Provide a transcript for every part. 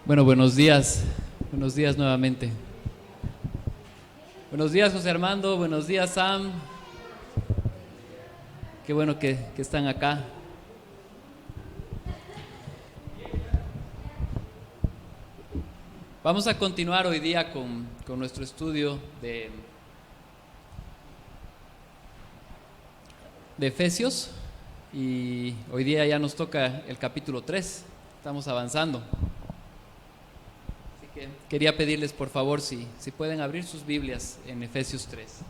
Bueno, buenos días nuevamente. Buenos días, José Armando, buenos días, Sam. Qué bueno que están acá. Vamos a continuar hoy día con nuestro estudio de Efesios, y hoy día ya nos toca el capítulo 3, estamos avanzando. Así que quería pedirles por favor si pueden abrir sus Biblias en Efesios 3.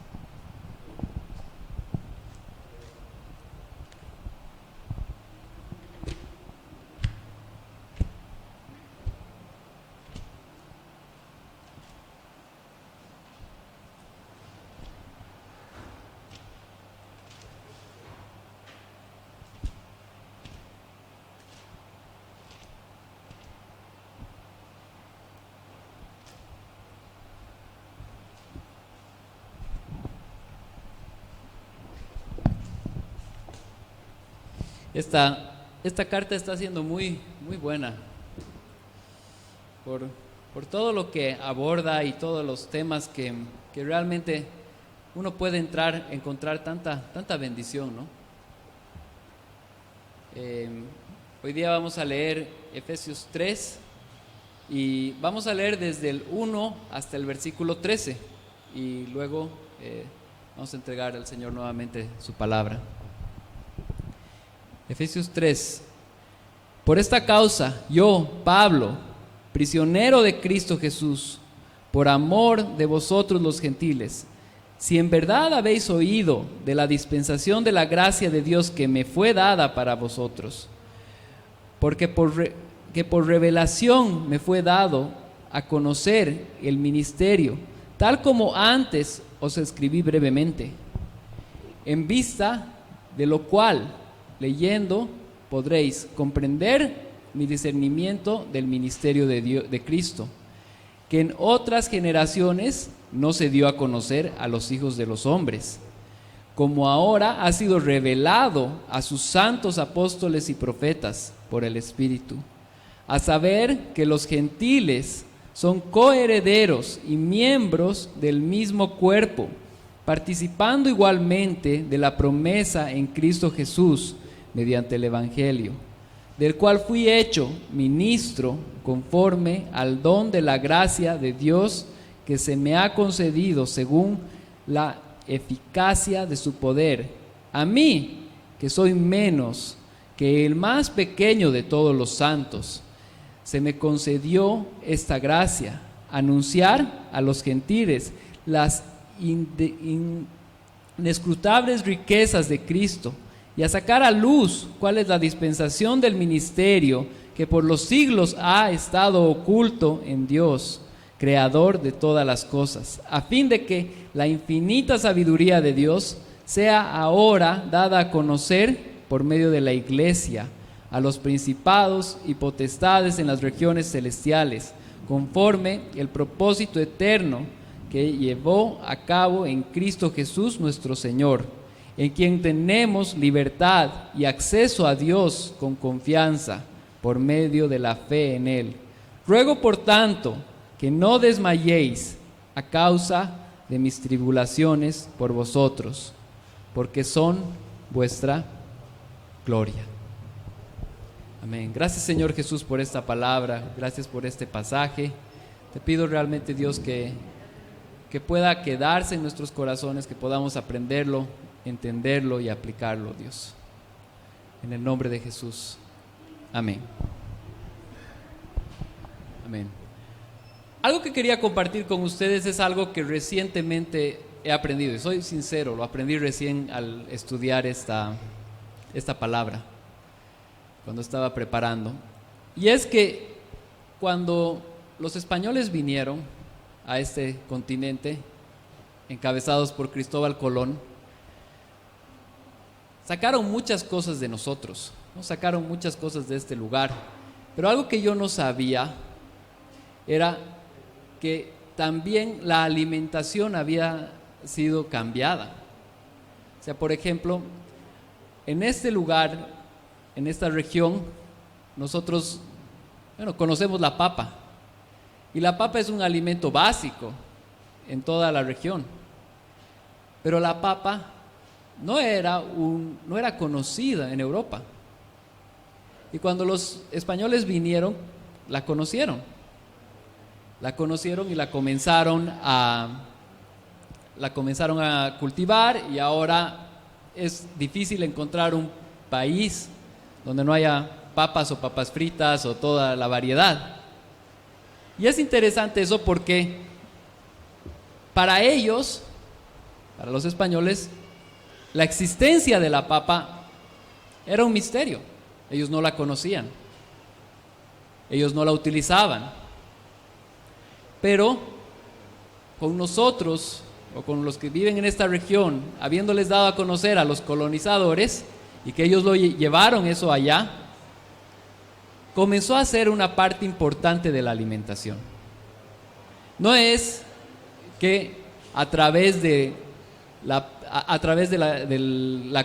Esta carta está siendo muy buena por todo lo que aborda y todos los temas que realmente uno puede encontrar tanta bendición, ¿no? Hoy día vamos a leer Efesios 3 y vamos a leer desde el 1 hasta el versículo 13 y luego vamos a entregar al Señor nuevamente su palabra. Efesios 3. Por esta causa, yo, Pablo, prisionero de Cristo Jesús, por amor de vosotros los gentiles, si en verdad habéis oído de la dispensación de la gracia de Dios que me fue dada para vosotros, porque por revelación me fue dado a conocer el ministerio, tal como antes os escribí brevemente, en vista de lo cual, leyendo, podréis comprender mi discernimiento del ministerio de Cristo, que en otras generaciones no se dio a conocer a los hijos de los hombres, como ahora ha sido revelado a sus santos apóstoles y profetas por el Espíritu, a saber que los gentiles son coherederos y miembros del mismo cuerpo, participando igualmente de la promesa en Cristo Jesús, mediante el Evangelio, del cual fui hecho ministro conforme al don de la gracia de Dios que se me ha concedido según la eficacia de su poder. A mí, que soy menos que el más pequeño de todos los santos, se me concedió esta gracia, anunciar a los gentiles las inescrutables riquezas de Cristo, y a sacar a luz cuál es la dispensación del ministerio que por los siglos ha estado oculto en Dios, creador de todas las cosas, a fin de que la infinita sabiduría de Dios sea ahora dada a conocer por medio de la Iglesia a los principados y potestades en las regiones celestiales, conforme el propósito eterno que llevó a cabo en Cristo Jesús nuestro Señor, en quien tenemos libertad y acceso a Dios con confianza por medio de la fe en Él. Ruego por tanto que no desmayéis a causa de mis tribulaciones por vosotros, porque son vuestra gloria. Amén. Gracias, Señor Jesús, por esta palabra, gracias por este pasaje. Te pido realmente, Dios, que pueda quedarse en nuestros corazones, que podamos aprenderlo, entenderlo y aplicarlo, Dios. En el nombre de Jesús. Amén. Amén. Algo que quería compartir con ustedes es algo que recientemente he aprendido, y soy sincero, lo aprendí recién al estudiar esta palabra, cuando estaba preparando. Y es que cuando los españoles vinieron a este continente, encabezados por Cristóbal Colón, sacaron muchas cosas de nosotros, ¿no? Sacaron muchas cosas de este lugar, pero algo que yo no sabía era que también la alimentación había sido cambiada. O sea, por ejemplo, en este lugar, en esta región, nosotros, conocemos la papa, y la papa es un alimento básico en toda la región. Pero la papa no era conocida en Europa. Y cuando los españoles vinieron, la conocieron y la comenzaron a cultivar, y ahora es difícil encontrar un país donde no haya papas o papas fritas o toda la variedad. Y es interesante eso porque para ellos, para los españoles, la existencia de la papa era un misterio. Ellos no la conocían, ellos no la utilizaban. Pero con nosotros, o con los que viven en esta región, habiéndoles dado a conocer a los colonizadores y que ellos lo llevaron eso allá, comenzó a ser una parte importante de la alimentación. No es que a través de la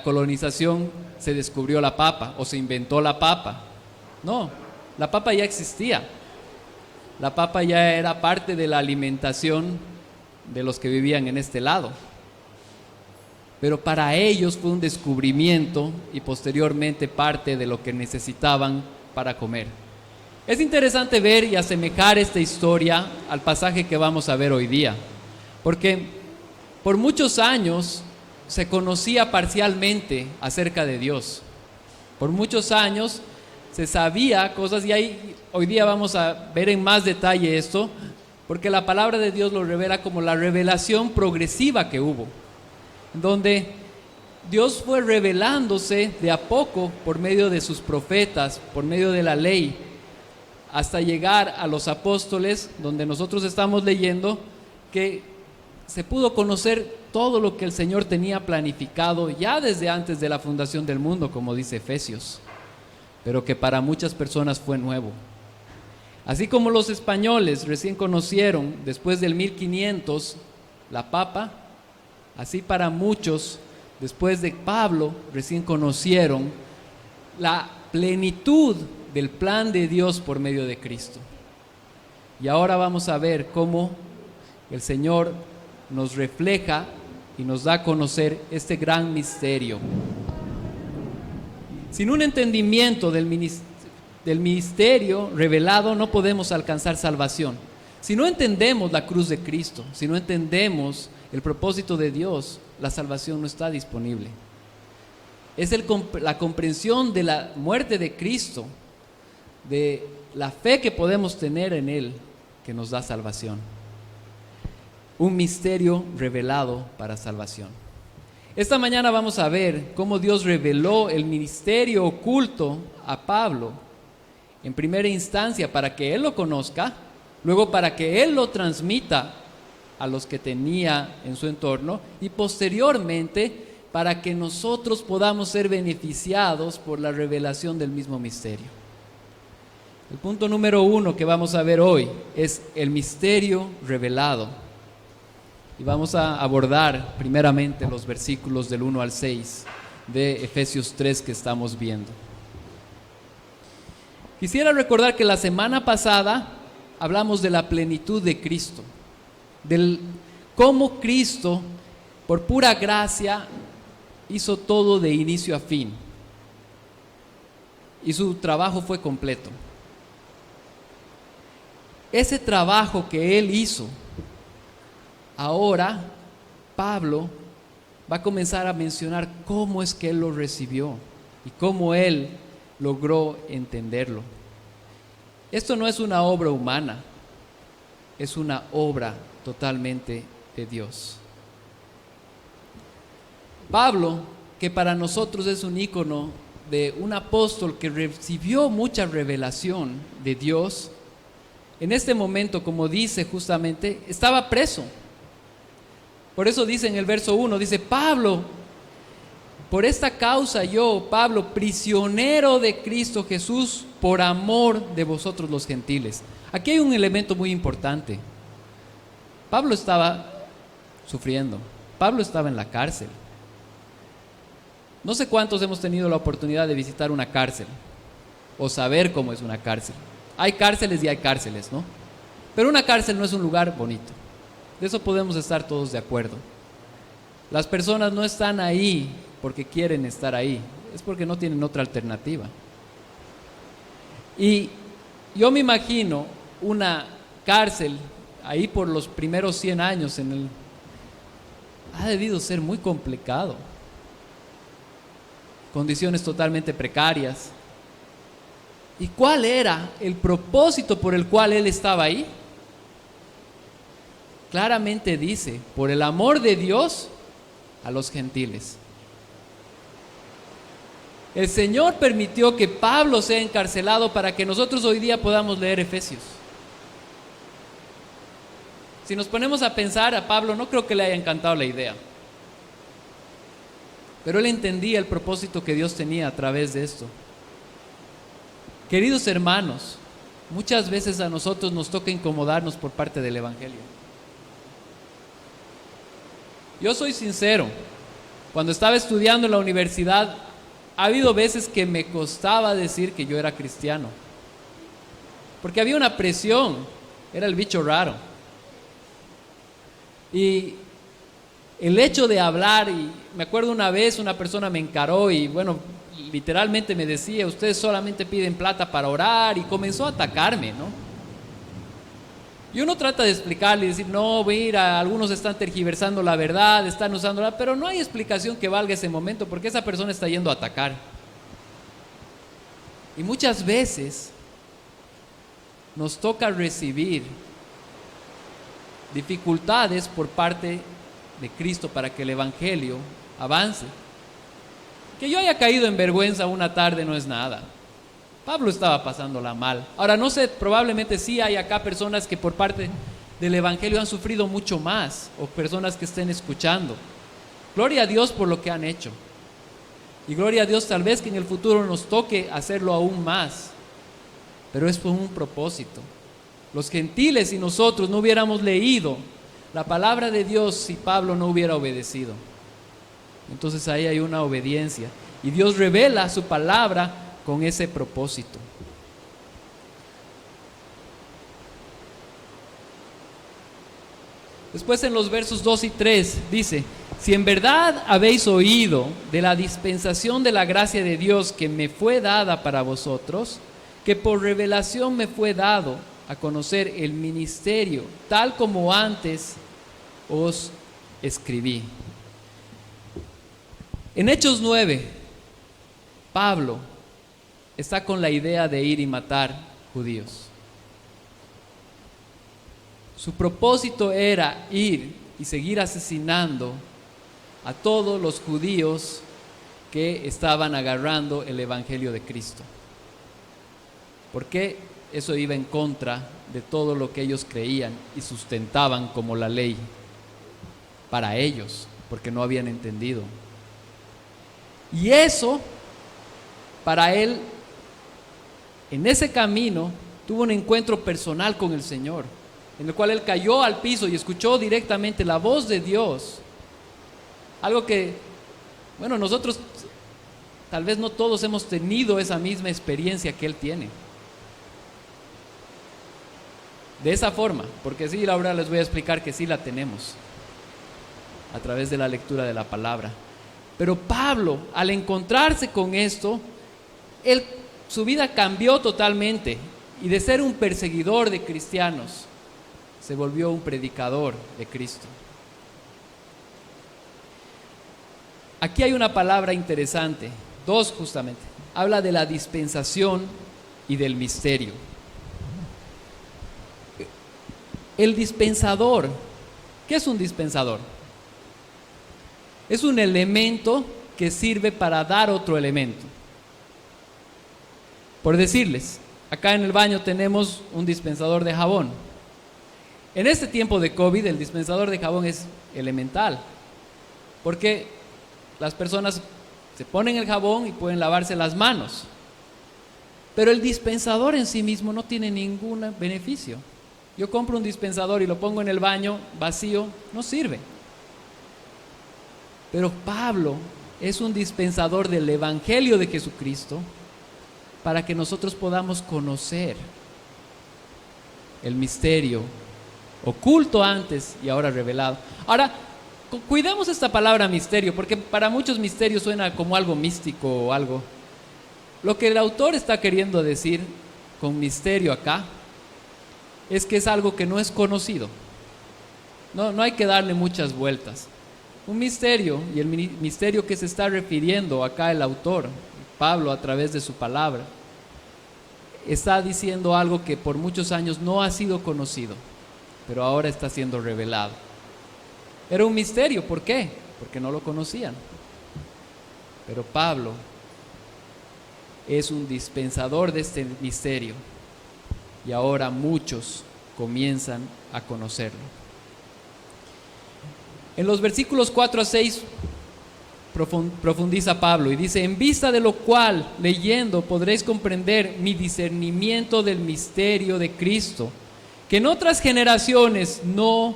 colonización se descubrió la papa o se inventó la papa. No, la papa ya existía. La papa ya era parte de la alimentación de los que vivían en este lado. Pero para ellos fue un descubrimiento y posteriormente parte de lo que necesitaban para comer. Es interesante ver y asemejar esta historia al pasaje que vamos a ver hoy día, porque por muchos años se conocía parcialmente acerca de Dios. Por muchos años se sabía cosas, y hoy día vamos a ver en más detalle esto, porque la palabra de Dios lo revela como la revelación progresiva que hubo, donde Dios fue revelándose de a poco por medio de sus profetas, por medio de la ley, hasta llegar a los apóstoles, donde nosotros estamos leyendo que se pudo conocer todo lo que el Señor tenía planificado ya desde antes de la fundación del mundo, como dice Efesios, pero que para muchas personas fue nuevo. Así como los españoles recién conocieron después del 1500 la papa, así para muchos después de Pablo recién conocieron la plenitud del plan de Dios por medio de Cristo. Y ahora vamos a ver cómo el Señor nos refleja y nos da a conocer este gran misterio. Sin un entendimiento del misterio revelado no podemos alcanzar salvación. Si no entendemos la cruz de Cristo, si no entendemos el propósito de Dios, la salvación no está disponible. Es la comprensión de la muerte de Cristo, de la fe que podemos tener en Él, que nos da salvación. Un misterio revelado para salvación. Esta mañana vamos a ver cómo Dios reveló el misterio oculto a Pablo, en primera instancia para que él lo conozca, luego para que él lo transmita a los que tenía en su entorno, y posteriormente para que nosotros podamos ser beneficiados por la revelación del mismo misterio. El punto número 1 que vamos a ver hoy es el misterio revelado. Y vamos a abordar primeramente los versículos del 1 al 6 de Efesios 3 que estamos viendo. Quisiera recordar que la semana pasada hablamos de la plenitud de Cristo, del cómo Cristo, por pura gracia, hizo todo de inicio a fin. Y su trabajo fue completo. Ese trabajo que Él hizo, ahora Pablo va a comenzar a mencionar cómo es que Él lo recibió y cómo Él logró entenderlo. Esto no es una obra humana, es una obra totalmente de Dios. Pablo, que para nosotros es un ícono de un apóstol que recibió mucha revelación de Dios, en este momento, como dice justamente, estaba preso. Por eso dice en el verso 1, dice: Pablo, por esta causa yo, Pablo, prisionero de Cristo Jesús, por amor de vosotros los gentiles. Aquí hay un elemento muy importante. Pablo estaba sufriendo, Pablo estaba en la cárcel. No sé cuántos hemos tenido la oportunidad de visitar una cárcel o saber cómo es una cárcel. Hay cárceles y hay cárceles, ¿no? Pero una cárcel no es un lugar bonito. De eso podemos estar todos de acuerdo. Las personas no están ahí porque quieren estar ahí, es porque no tienen otra alternativa. Y yo me imagino una cárcel ahí por los primeros 100 años ha debido ser muy complicado. Condiciones totalmente precarias. ¿Y cuál era el propósito por el cual él estaba ahí? Claramente dice, por el amor de Dios a los gentiles. El Señor permitió que Pablo sea encarcelado para que nosotros hoy día podamos leer Efesios. Si nos ponemos a pensar, a Pablo no creo que le haya encantado la idea, pero él entendía el propósito que Dios tenía a través de esto. Queridos hermanos, muchas veces a nosotros nos toca incomodarnos por parte del Evangelio. Yo soy sincero, cuando estaba estudiando en la universidad, ha habido veces que me costaba decir que yo era cristiano, porque había una presión, era el bicho raro. Y el hecho de hablar, y me acuerdo una vez una persona me encaró y bueno, literalmente me decía, ustedes solamente piden plata para orar, y comenzó a atacarme, ¿no? Y uno trata de explicarle y decir, no, mira, algunos están tergiversando la verdad, están usándola, pero no hay explicación que valga ese momento porque esa persona está yendo a atacar. Y muchas veces nos toca recibir dificultades por parte de Cristo para que el Evangelio avance. Que yo haya caído en vergüenza una tarde no es nada. Pablo estaba pasándola mal. Ahora no sé, probablemente sí hay acá personas que por parte del Evangelio han sufrido mucho más, o personas que estén escuchando. Gloria a Dios por lo que han hecho. Y gloria a Dios tal vez que en el futuro nos toque hacerlo aún más. Pero es por un propósito. Los gentiles y nosotros no hubiéramos leído la palabra de Dios si Pablo no hubiera obedecido. Entonces ahí hay una obediencia. Y Dios revela su palabra con ese propósito. Después en los versos 2 y 3 dice, si en verdad habéis oído de la dispensación de la gracia de Dios que me fue dada para vosotros, que por revelación me fue dado a conocer el ministerio, tal como antes os escribí. En Hechos 9, Pablo está con la idea de ir y matar judíos. Su propósito era ir y seguir asesinando a todos los judíos que estaban agarrando el Evangelio de Cristo. Porque eso iba en contra de todo lo que ellos creían y sustentaban como la ley para ellos, porque no habían entendido. Y eso, para él, en ese camino, tuvo un encuentro personal con el Señor, en el cual él cayó al piso y escuchó directamente la voz de Dios. Algo que, bueno, nosotros tal vez no todos hemos tenido esa misma experiencia que él tiene. De esa forma, porque sí, ahora les voy a explicar que sí la tenemos a través de la lectura de la palabra. Pero Pablo, al encontrarse con esto, su vida cambió totalmente, y de ser un perseguidor de cristianos se volvió un predicador de Cristo. Aquí hay una palabra interesante, dos justamente. Habla de la dispensación y del misterio. El dispensador, ¿qué es un dispensador? Es un elemento que sirve para dar otro elemento. Por decirles, acá en el baño tenemos un dispensador de jabón. En este tiempo de COVID, el dispensador de jabón es elemental, porque las personas se ponen el jabón y pueden lavarse las manos, pero el dispensador en sí mismo no tiene ningún beneficio. Yo compro un dispensador y lo pongo en el baño vacío, no sirve. Pero Pablo es un dispensador del Evangelio de Jesucristo para que nosotros podamos conocer. el misterio oculto antes y ahora revelado. Ahora, cuidemos esta palabra misterio, porque para muchos misterio suena como algo místico o algo. Lo que el autor está queriendo decir con misterio acá es que es algo que no es conocido. No hay que darle muchas vueltas. Un misterio, y el misterio que se está refiriendo acá el autor, Pablo, a través de su palabra, está diciendo algo que por muchos años no ha sido conocido, pero ahora está siendo revelado. Era un misterio, ¿por qué? Porque no lo conocían. Pero Pablo es un dispensador de este misterio y ahora muchos comienzan a conocerlo. En los versículos 4 a 6 profundiza Pablo y dice: en vista de lo cual, leyendo, podréis comprender mi discernimiento del misterio de Cristo, que en otras generaciones no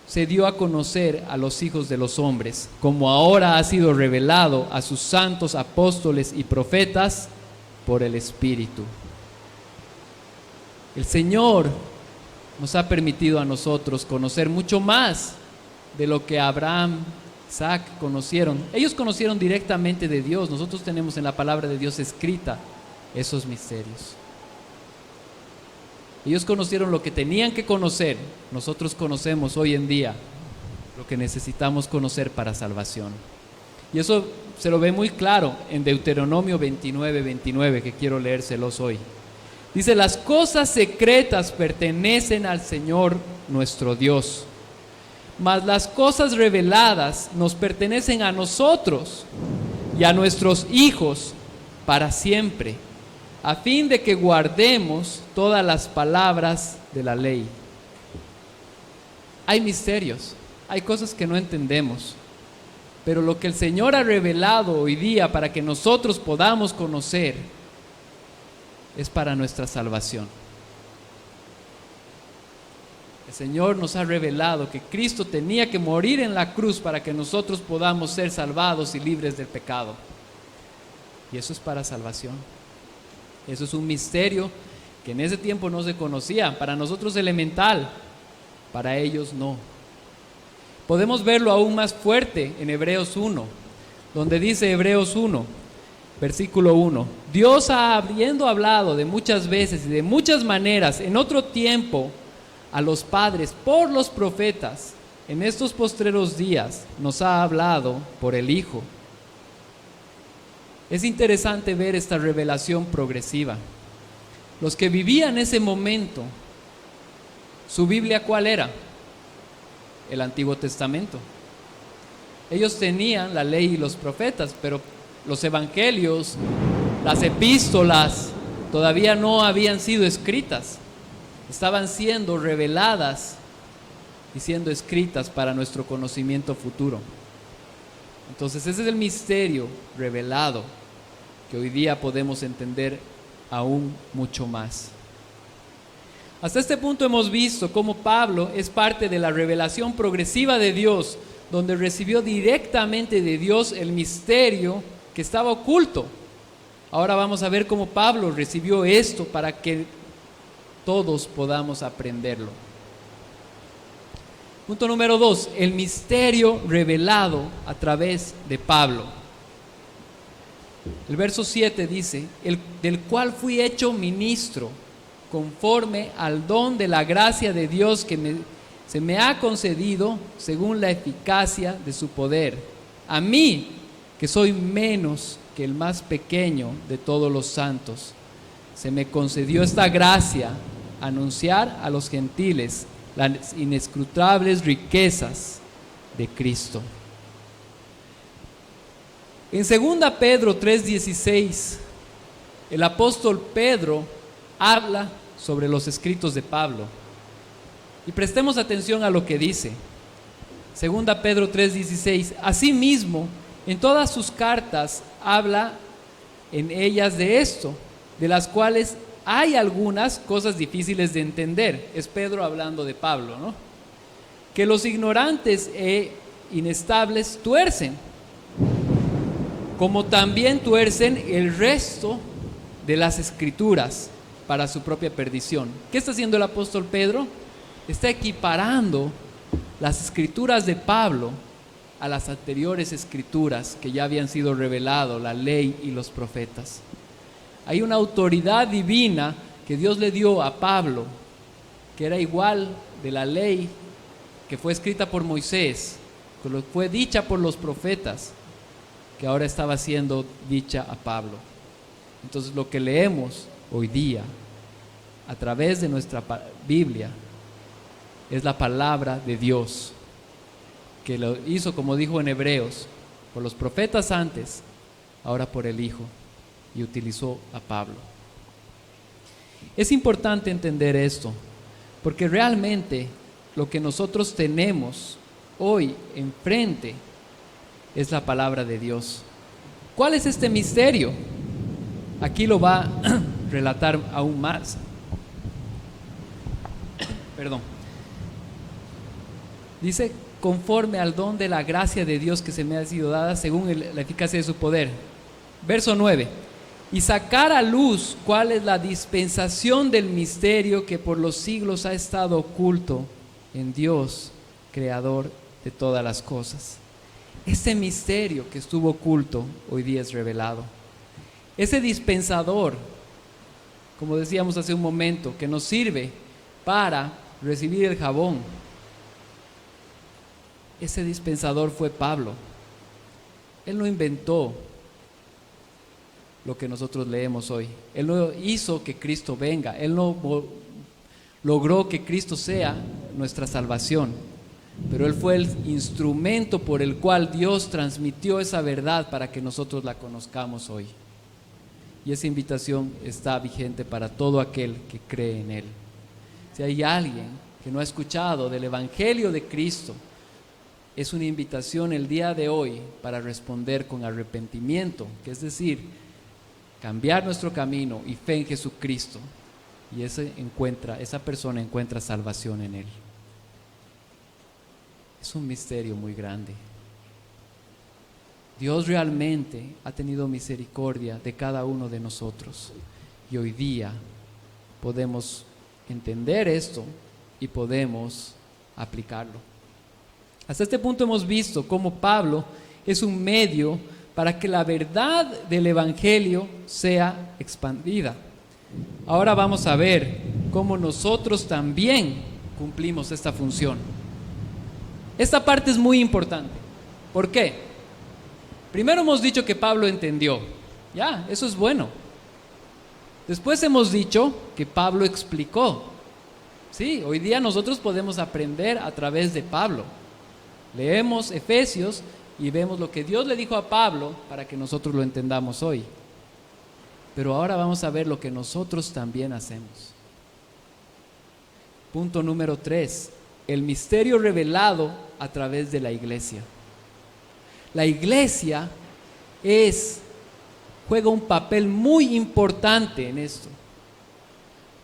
se dio a conocer a los hijos de los hombres, como ahora ha sido revelado a sus santos apóstoles y profetas por el Espíritu. El Señor nos ha permitido a nosotros conocer mucho más de lo que Abraham, Isaac conocieron. Ellos conocieron directamente de Dios. Nosotros tenemos en la palabra de Dios escrita esos misterios. Ellos conocieron lo que tenían que conocer. Nosotros conocemos hoy en día lo que necesitamos conocer para salvación. Y eso se lo ve muy claro en Deuteronomio 29, que quiero leérselos hoy. Dice: las cosas secretas pertenecen al Señor nuestro Dios, mas las cosas reveladas nos pertenecen a nosotros y a nuestros hijos para siempre, a fin de que guardemos todas las palabras de la ley. Hay misterios, hay cosas que no entendemos, pero lo que el Señor ha revelado hoy día para que nosotros podamos conocer es para nuestra salvación. El Señor nos ha revelado que Cristo tenía que morir en la cruz para que nosotros podamos ser salvados y libres del pecado. Y eso es para salvación. Eso es un misterio que en ese tiempo no se conocía. Para nosotros elemental, para ellos no. Podemos verlo aún más fuerte en Hebreos 1, donde dice Hebreos 1, versículo 1: Dios, habiendo hablado de muchas veces y de muchas maneras en otro tiempo a los padres por los profetas, en estos postreros días nos ha hablado por el Hijo. Es interesante ver esta revelación progresiva. Los que vivían ese momento, ¿su Biblia cuál era? El Antiguo Testamento. Ellos tenían la ley y los profetas, pero los evangelios, las epístolas, todavía no habían sido escritas. Estaban siendo reveladas y siendo escritas para nuestro conocimiento futuro. Entonces ese es el misterio revelado que hoy día podemos entender aún mucho más. Hasta este punto hemos visto cómo Pablo es parte de la revelación progresiva de Dios, donde recibió directamente de Dios el misterio que estaba oculto. Ahora vamos a ver cómo Pablo recibió esto para que todos podamos aprenderlo. Punto número 2, el misterio revelado a través de Pablo. El verso 7 dice: del cual fui hecho ministro, conforme al don de la gracia de Dios que se me ha concedido según la eficacia de su poder. A mí, que soy menos que el más pequeño de todos los santos, se me concedió esta gracia, anunciar a los gentiles las inescrutables riquezas de Cristo. En 2 Pedro 3:16, el apóstol Pedro habla sobre los escritos de Pablo. Y prestemos atención a lo que dice. 2 Pedro 3:16: asimismo, en todas sus cartas habla en ellas de esto, de las cuales hay algunas cosas difíciles de entender. Es Pedro hablando de Pablo, ¿no? Que los ignorantes e inestables tuercen, como también tuercen el resto de las escrituras, para su propia perdición. ¿Qué está haciendo el apóstol Pedro? Está equiparando las escrituras de Pablo a las anteriores escrituras que ya habían sido revelado, la ley y los profetas. Hay una autoridad divina que Dios le dio a Pablo, que era igual de la ley que fue escrita por Moisés, que fue dicha por los profetas, que ahora estaba siendo dicha a Pablo. Entonces lo que leemos hoy día a través de nuestra Biblia es la palabra de Dios, que lo hizo, como dijo en Hebreos, por los profetas antes, ahora por el Hijo, y utilizó a Pablo. Es importante entender esto, porque realmente lo que nosotros tenemos hoy enfrente es la palabra de Dios. ¿Cuál es este misterio? Aquí lo va a relatar aún más. Perdón. Dice, conforme al don de la gracia de Dios que se me ha sido dada según la eficacia de su poder. Verso 9. Y sacar a luz cuál es la dispensación del misterio que por los siglos ha estado oculto en Dios, creador de todas las cosas. Ese misterio que estuvo oculto hoy día es revelado. Ese dispensador, como decíamos hace un momento, que nos sirve para recibir el jabón, ese dispensador fue Pablo. Él no inventó lo que nosotros leemos hoy. Él no hizo que Cristo venga. Él no logró que Cristo sea nuestra salvación. Pero Él fue el instrumento por el cual Dios transmitió esa verdad para que nosotros la conozcamos hoy. Y esa invitación está vigente para todo aquel que cree en Él. Si hay alguien que no ha escuchado del Evangelio de Cristo, es una invitación el día de hoy para responder con arrepentimiento, que es decir, cambiar nuestro camino y fe en Jesucristo. Y esa persona encuentra salvación en Él. Es un misterio muy grande. Dios realmente ha tenido misericordia de cada uno de nosotros. Y hoy día podemos entender esto y podemos aplicarlo. Hasta este punto hemos visto cómo Pablo es un medio para que la verdad del Evangelio sea expandida. Ahora vamos a ver cómo nosotros también cumplimos esta función. Esta parte es muy importante. ¿Por qué? Primero hemos dicho que Pablo entendió. Ya, eso es bueno. Después hemos dicho que Pablo explicó. Sí, hoy día nosotros podemos aprender a través de Pablo. Leemos Efesios y vemos lo que Dios le dijo a Pablo para que nosotros lo entendamos hoy. Pero ahora vamos a ver lo que nosotros también hacemos. Punto número 3. El misterio revelado a través de la iglesia. La iglesia juega un papel muy importante en esto.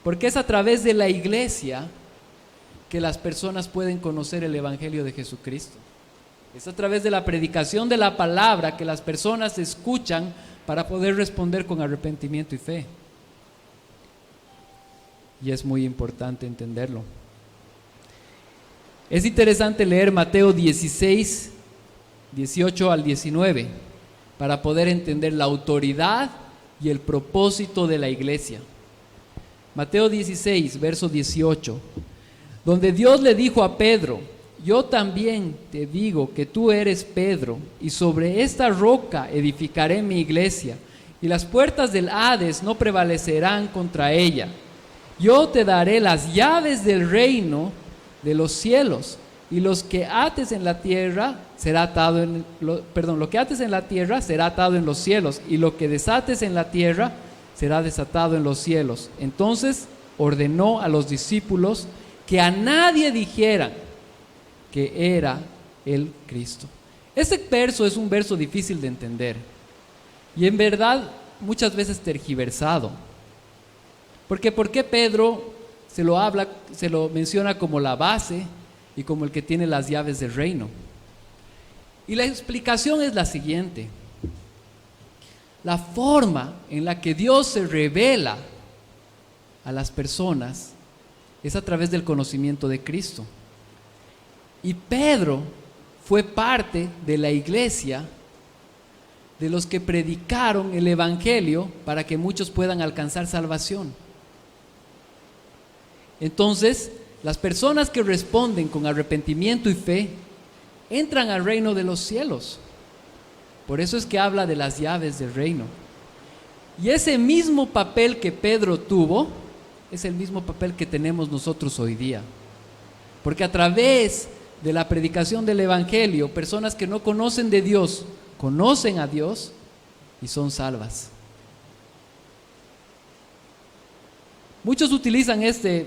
Porque es a través de la iglesia que las personas pueden conocer el Evangelio de Jesucristo. Es a través de la predicación de la palabra que las personas escuchan para poder responder con arrepentimiento y fe. Y es muy importante entenderlo. Es interesante leer Mateo 16, 18 al 19, para poder entender la autoridad y el propósito de la iglesia. Mateo 16, verso 18, donde Dios le dijo a Pedro: yo también te digo que tú eres Pedro, y sobre esta roca edificaré mi iglesia, y las puertas del Hades no prevalecerán contra ella. Yo te daré las llaves del reino de los cielos, y lo que ates en la tierra será atado en los cielos, y lo que desates en la tierra será desatado en los cielos. Entonces ordenó a los discípulos que a nadie dijeran que era el Cristo. Este verso es un verso difícil de entender y en verdad muchas veces tergiversado. Porque ¿por qué Pedro se lo menciona como la base y como el que tiene las llaves del reino? Y la explicación es la siguiente: la forma en la que Dios se revela a las personas es a través del conocimiento de Cristo. Y Pedro fue parte de la iglesia, de los que predicaron el evangelio para que muchos puedan alcanzar salvación. Entonces, las personas que responden con arrepentimiento y fe entran al reino de los cielos. Por eso es que habla de las llaves del reino. Y ese mismo papel que Pedro tuvo es el mismo papel que tenemos nosotros hoy día. Porque a través de la predicación del evangelio, personas que no conocen de Dios, conocen a Dios y son salvas. Muchos utilizan este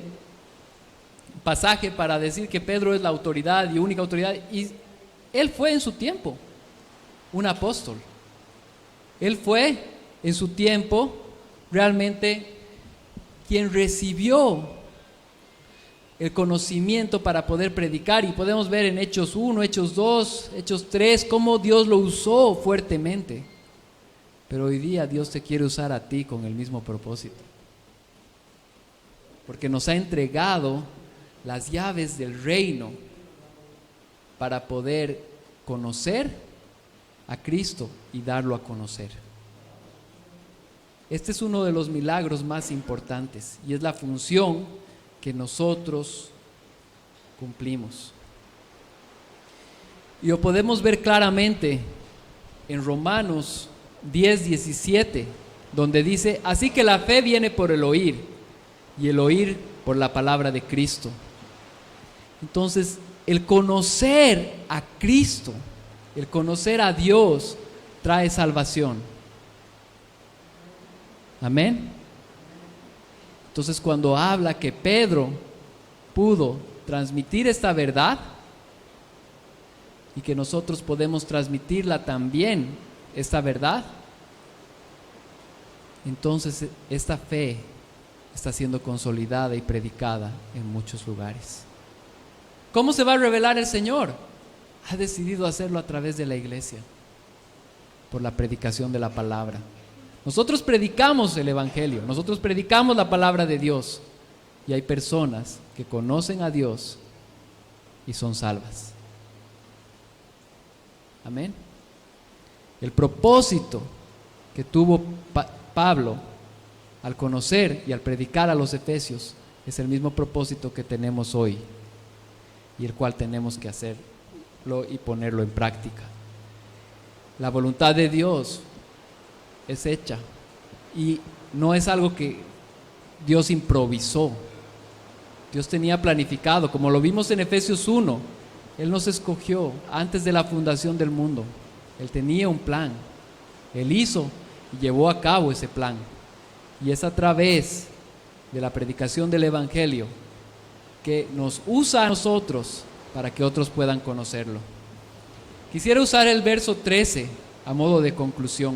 pasaje para decir que Pedro es la autoridad y única autoridad, y él fue en su tiempo un apóstol. Él fue en su tiempo realmente quien recibió el conocimiento para poder predicar, y podemos ver en Hechos 1, Hechos 2, Hechos 3, cómo Dios lo usó fuertemente. Pero hoy día Dios te quiere usar a ti con el mismo propósito, porque nos ha entregado las llaves del reino para poder conocer a Cristo y darlo a conocer. Este es uno de los milagros más importantes y es la función que nosotros cumplimos. Y lo podemos ver claramente en Romanos 10:17, donde dice: así que la fe viene por el oír, y el oír por la palabra de Cristo. Entonces, el conocer a Cristo, el conocer a Dios, trae salvación. Amén. Entonces, cuando habla que Pedro pudo transmitir esta verdad y que nosotros podemos transmitirla también, esta verdad, entonces esta fe está siendo consolidada y predicada en muchos lugares. ¿Cómo se va a revelar el Señor? Ha decidido hacerlo a través de la iglesia, por la predicación de la palabra. Nosotros predicamos el evangelio, nosotros predicamos la palabra de Dios, y hay personas que conocen a Dios y son salvas. Amén. El propósito que tuvo Pablo al conocer y al predicar a los efesios es el mismo propósito que tenemos hoy, y el cual tenemos que hacerlo y ponerlo en práctica. La voluntad de Dios es hecha y no es algo que Dios improvisó. Dios tenía planificado, como lo vimos en Efesios 1. Él nos escogió antes de la fundación del mundo. Él tenía un plan. Él hizo y llevó a cabo ese plan. Y es a través de la predicación del evangelio que nos usa a nosotros para que otros puedan conocerlo. Quisiera usar el verso 13 a modo de conclusión.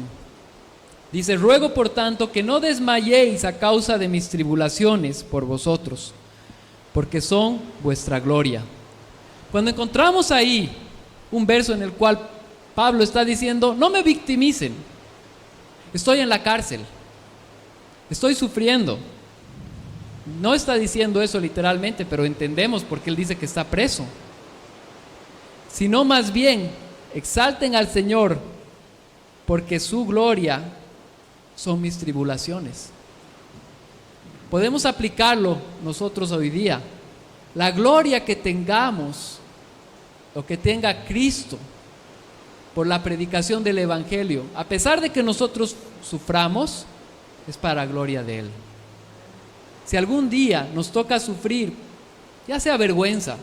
Dice: ruego por tanto que no desmayéis a causa de mis tribulaciones por vosotros, porque son vuestra gloria. Cuando encontramos ahí un verso en el cual Pablo está diciendo: no me victimicen, estoy en la cárcel, estoy sufriendo. No está diciendo eso literalmente, pero entendemos por qué él dice que está preso. Sino más bien, exalten al Señor, porque su gloria son mis tribulaciones. Podemos aplicarlo nosotros hoy día. La gloria que tengamos, o que tenga Cristo, por la predicación del evangelio, a pesar de que nosotros suframos, es para gloria de Él. Si algún día nos toca sufrir, ya sea vergüenza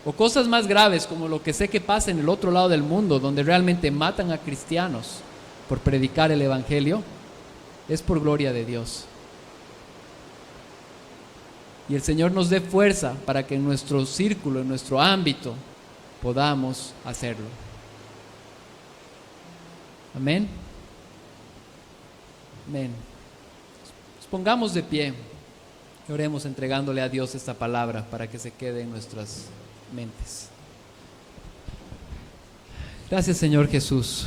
o cosas más graves como lo que sé que pasa en el otro lado del mundo, donde realmente matan a cristianos por predicar el evangelio, es por gloria de Dios. Y el Señor nos dé fuerza para que en nuestro círculo, en nuestro ámbito, podamos hacerlo. Amén. Amén. Nos pongamos de pie y oremos entregándole a Dios esta palabra para que se quede en nuestras mentes. Gracias, Señor Jesús.